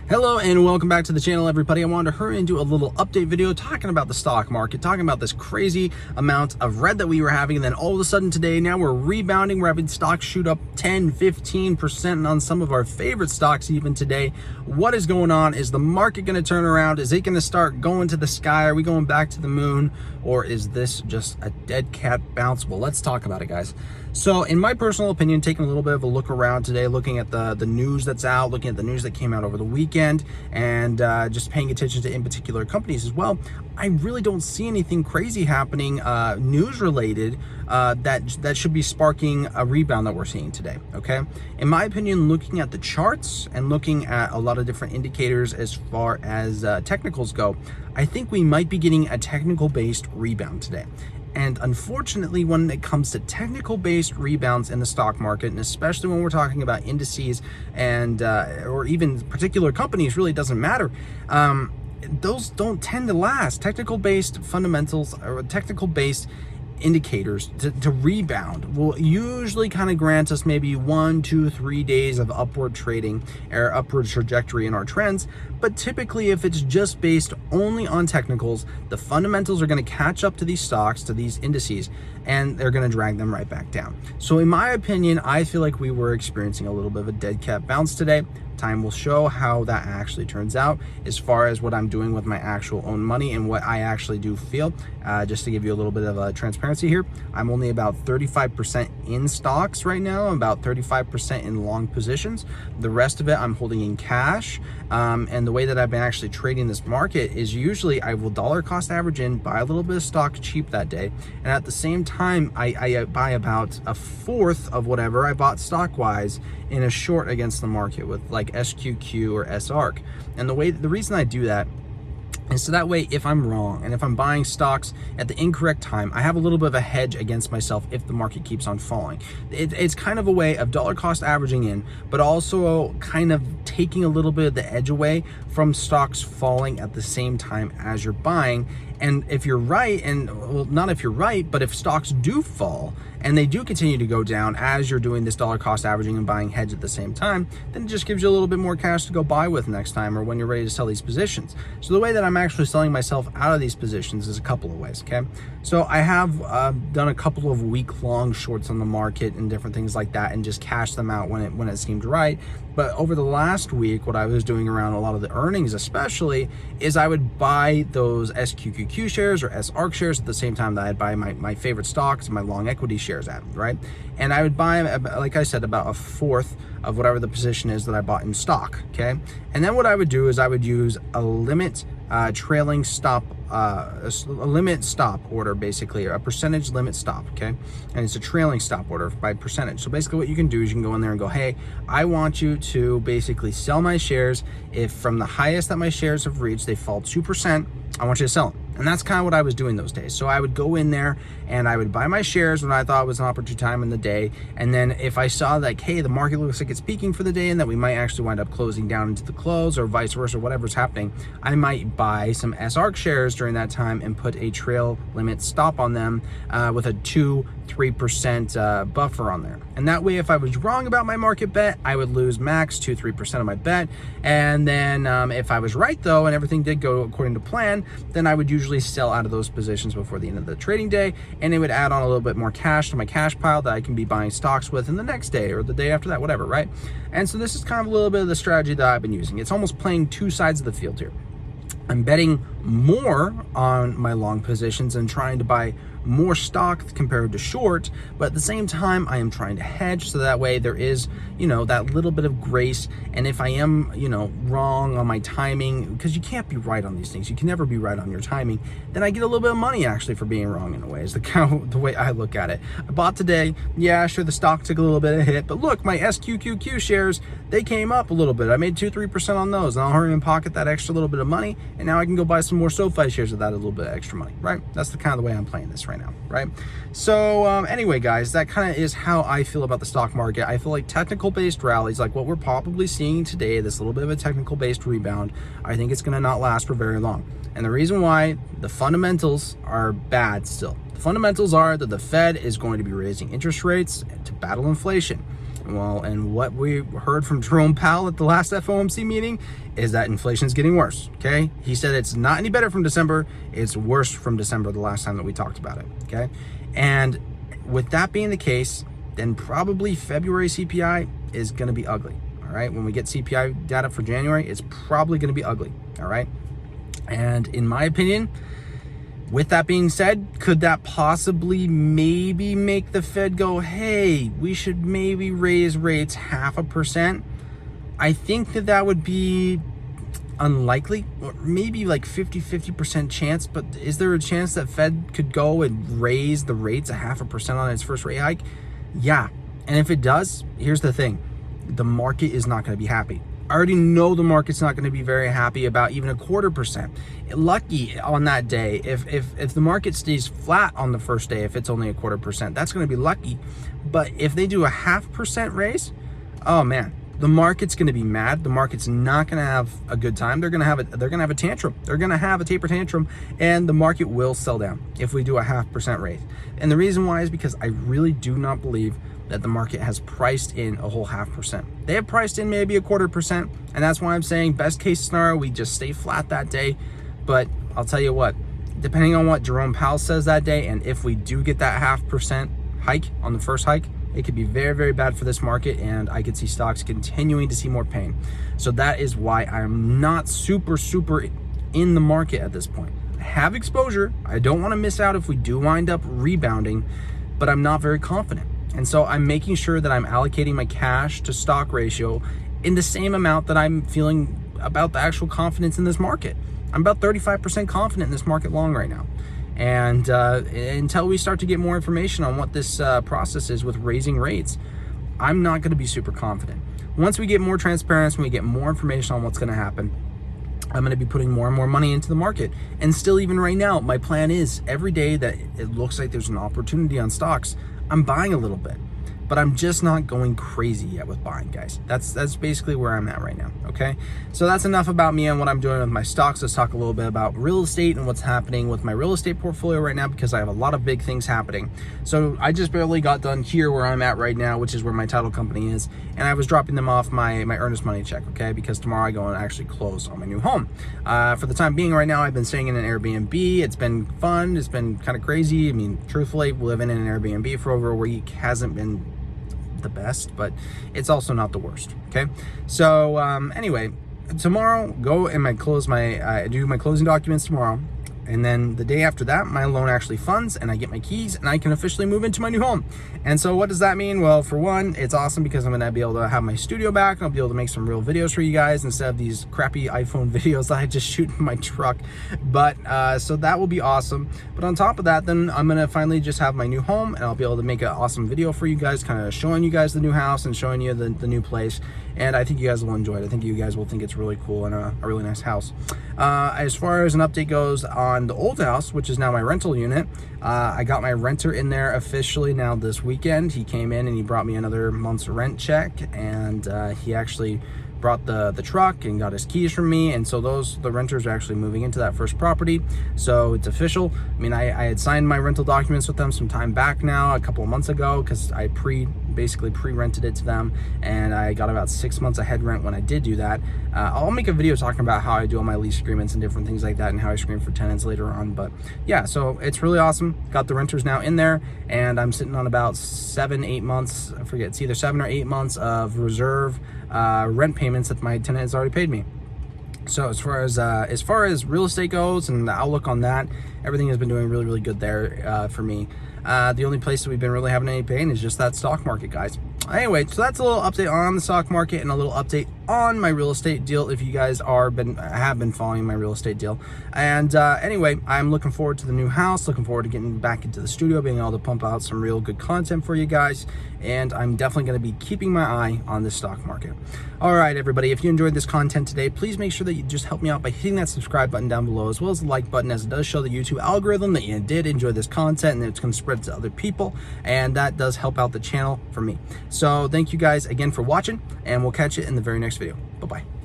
Hello and welcome back to the channel, everybody. I wanted to hurry and do a little update video talking about the stock market, talking about this crazy amount of red that we were having, and then all of a sudden today, now we're rebounding. We're having stocks shoot up 10-15% on some of our favorite stocks even today. What is going on? Is the market going to turn around? Is it going to start going to the sky? Are we going back to the moon? Or is this just a dead cat bounce? Well, let's talk about it, guys. So in my personal opinion, taking a little bit of a look around today, looking at the news that's out, looking at the news that came out over the weekend, and just paying attention to in particular companies as well, I really don't see anything crazy happening news related that should be sparking a rebound that we're seeing today. Okay, in my opinion, looking at the charts and looking at a lot of different indicators as far as technicals go, I think we might be getting a technical based rebound today. And unfortunately, when it comes to technical based rebounds in the stock market, and especially when we're talking about indices and or even particular companies, really doesn't matter. Those don't tend to last. Technical based fundamentals or technical based indicators to rebound will usually kind of grant us maybe 1, 2, 3 days of upward trading or upward trajectory in our trends. But typically, if it's just based only on technicals, the fundamentals are going to catch up to these stocks, to these indices, and they're going to drag them right back down. So in my opinion, I feel like we were experiencing a little bit of a dead cat bounce today. Time will show how that actually turns out as far as what I'm doing with my actual own money and what I actually do feel. Just to give you a little bit of a transparency here, I'm only about 35% in stocks right now, about 35% in long positions. The rest of it I'm holding in cash. And the way that I've been actually trading this market is usually I will dollar cost average in, buy a little bit of stock cheap that day, and at the same time I buy about a fourth of whatever I bought stock wise in a short against the market with like SQQ or SARC. And the reason I do that is so that way, if I'm wrong and if I'm buying stocks at the incorrect time, I have a little bit of a hedge against myself if the market keeps on falling. It's kind of a way of dollar cost averaging in, but also kind of taking a little bit of the edge away from stocks falling at the same time as you're buying. And if you're right, and well, not if you're right, but if stocks do fall and they do continue to go down as you're doing this dollar cost averaging and buying hedge at the same time, then it just gives you a little bit more cash to go buy with next time or when you're ready to sell these positions. So the way that I'm actually selling myself out of these positions is a couple of ways, okay? So I have done a couple of week-long shorts on the market and different things like that and just cashed them out when it seemed right. But over the last week, what I was doing around a lot of the earnings especially is I would buy those SQQQ shares or SARC shares at the same time that I'd buy my favorite stocks and my long equity shares at, right? And I would buy, like I said, about a fourth of whatever the position is that I bought in stock, okay? And then what I would do is I would use a limit trailing stop, a limit stop order, basically, or a percentage limit stop, okay? And it's a trailing stop order by percentage. So basically what you can do is you can go in there and go, hey, I want you to basically sell my shares. If from the highest that my shares have reached, they fall 2%, I want you to sell them. And that's kind of what I was doing those days. So I would go in there and I would buy my shares when I thought was an opportune time in the day. And then if I saw like, hey, the market looks like it's peaking for the day and that we might actually wind up closing down into the close or vice versa, whatever's happening, I might buy some SARC shares during that time and put a trail limit stop on them with a 2-3% buffer on there. And that way, if I was wrong about my market bet, I would lose max 2-3% of my bet. And then if I was right though, and everything did go according to plan, then I would usually sell out of those positions before the end of the trading day, and it would add on a little bit more cash to my cash pile that I can be buying stocks with in the next day or the day after that, whatever, right? And so this is kind of a little bit of the strategy that I've been using. It's almost playing two sides of the field here. I'm betting more on my long positions and trying to buy more stock compared to short, but at the same time I am trying to hedge so that way there is, you know, that little bit of grace. And if I am, you know, wrong on my timing, because you can't be right on these things, you can never be right on your timing, then I get a little bit of money actually for being wrong in a way, is the way I look at it. I bought today, yeah, sure, the stock took a little bit of hit, but look, my SQQQ shares, they came up a little bit. I made 2-3% on those, and I'll hurry and pocket that extra little bit of money, and now I can go buy some more SoFi shares with that a little bit of extra money, right? That's the kind of the way I'm playing this right now, right? So anyway, guys, that kind of is how I feel about the stock market. I feel like technical based rallies, like what we're probably seeing today, this little bit of a technical based rebound, I think it's going to not last for very long. And the reason why, the fundamentals are bad still. The fundamentals are that the Fed is going to be raising interest rates to battle inflation. Well, and what we heard from Jerome Powell at the last FOMC meeting is that inflation is getting worse, okay? He said it's not any better from December, it's worse from December, the last time that we talked about it, okay? And with that being the case, then probably February CPI is gonna be ugly, all right? When we get CPI data for January, it's probably gonna be ugly, all right? And in my opinion, with that being said, could that possibly maybe make the Fed go, hey, we should maybe raise rates 0.5%? I think that would be unlikely, or maybe like 50% chance, but is there a chance that Fed could go and raise the rates 0.5% on its first rate hike? Yeah, and if it does, here's the thing, the market is not gonna be happy. I already know the market's not going to be very happy about even 0.25%. Lucky on that day, if the market stays flat on the first day, if it's only 0.25%, that's going to be lucky. But if they do 0.5% raise, oh man, the market's going to be mad. The market's not going to have a good time. They're going to have a tantrum. They're going to have a taper tantrum, and the market will sell down if we do a 0.5% raise. And the reason why is because I really do not believe that the market has priced in a whole 0.5%. They have priced in maybe 0.25%, and that's why I'm saying best case scenario, we just stay flat that day. But I'll tell you what, depending on what Jerome Powell says that day, and if we do get that 0.5% hike on the first hike, it could be very, very bad for this market, and I could see stocks continuing to see more pain. So that is why I'm not super in the market at this point. I have exposure. I don't want to miss out if we do wind up rebounding, but I'm not very confident. And so I'm making sure that I'm allocating my cash to stock ratio in the same amount that I'm feeling about the actual confidence in this market. I'm about 35% confident in this market long right now. And until we start to get more information on what this process is with raising rates, I'm not going to be super confident. Once we get more transparency, when we get more information on what's going to happen, I'm going to be putting more and more money into the market. And still, even right now, my plan is every day that it looks like there's an opportunity on stocks, I'm buying a little bit, but I'm just not going crazy yet with buying, guys. That's basically where I'm at right now, okay? So that's enough about me and what I'm doing with my stocks. Let's talk a little bit about real estate and what's happening with my real estate portfolio right now, because I have a lot of big things happening. So I just barely got done here where I'm at right now, which is where my title company is, and I was dropping them off my earnest money check, okay? Because tomorrow I go and actually close on my new home. For the time being right now, I've been staying in an Airbnb. It's been fun. It's been kind of crazy. I mean, truthfully, living in an Airbnb for over a week hasn't been the best, but it's also not the worst, okay? So anyway, tomorrow go and I do my closing documents tomorrow, and then the day after that my loan actually funds and I get my keys and I can officially move into my new home. And so what does that mean? Well, for one, it's awesome because I'm gonna be able to have my studio back and I'll be able to make some real videos for you guys instead of these crappy iPhone videos that I just shoot in my truck. But so that will be awesome. But on top of that, then I'm gonna finally just have my new home and I'll be able to make an awesome video for you guys, kind of showing you guys the new house and showing you the new place. And I think you guys will enjoy it. I think you guys will think it's really cool and a really nice house. As far as an update goes on the old house, which is now my rental unit, I got my renter in there officially now this weekend. He came in and he brought me another month's rent check, and he actually brought the truck and got his keys from me, and so the renters are actually moving into that first property, so it's official. I mean, I had signed my rental documents with them some time back now, a couple of months ago, because I basically pre-rented it to them, and I got about 6 months ahead rent when I did do that. I'll make a video talking about how I do all my lease agreements and different things like that, and how I screen for tenants later on. But yeah, so it's really awesome. Got the renters now in there, and I'm sitting on about 7-8 months, I forget, it's either 7 or 8 months of reserve rent payments that my tenant has already paid me. So as far as real estate goes and the outlook on that, everything has been doing really, really good there for me. The only place that we've been really having any pain is just that stock market, guys. Anyway, so that's a little update on the stock market and a little update on my real estate deal, if you guys have been following my real estate deal. And anyway, I'm looking forward to the new house, looking forward to getting back into the studio, being able to pump out some real good content for you guys. And I'm definitely going to be keeping my eye on the stock market. All right, everybody, if you enjoyed this content today, please make sure that you just help me out by hitting that subscribe button down below, as well as the like button, as it does show the YouTube algorithm that you did enjoy this content and it's going to spread to other people, and that does help out the channel for me. So thank you guys again for watching, and we'll catch you in the very next video. Bye-bye.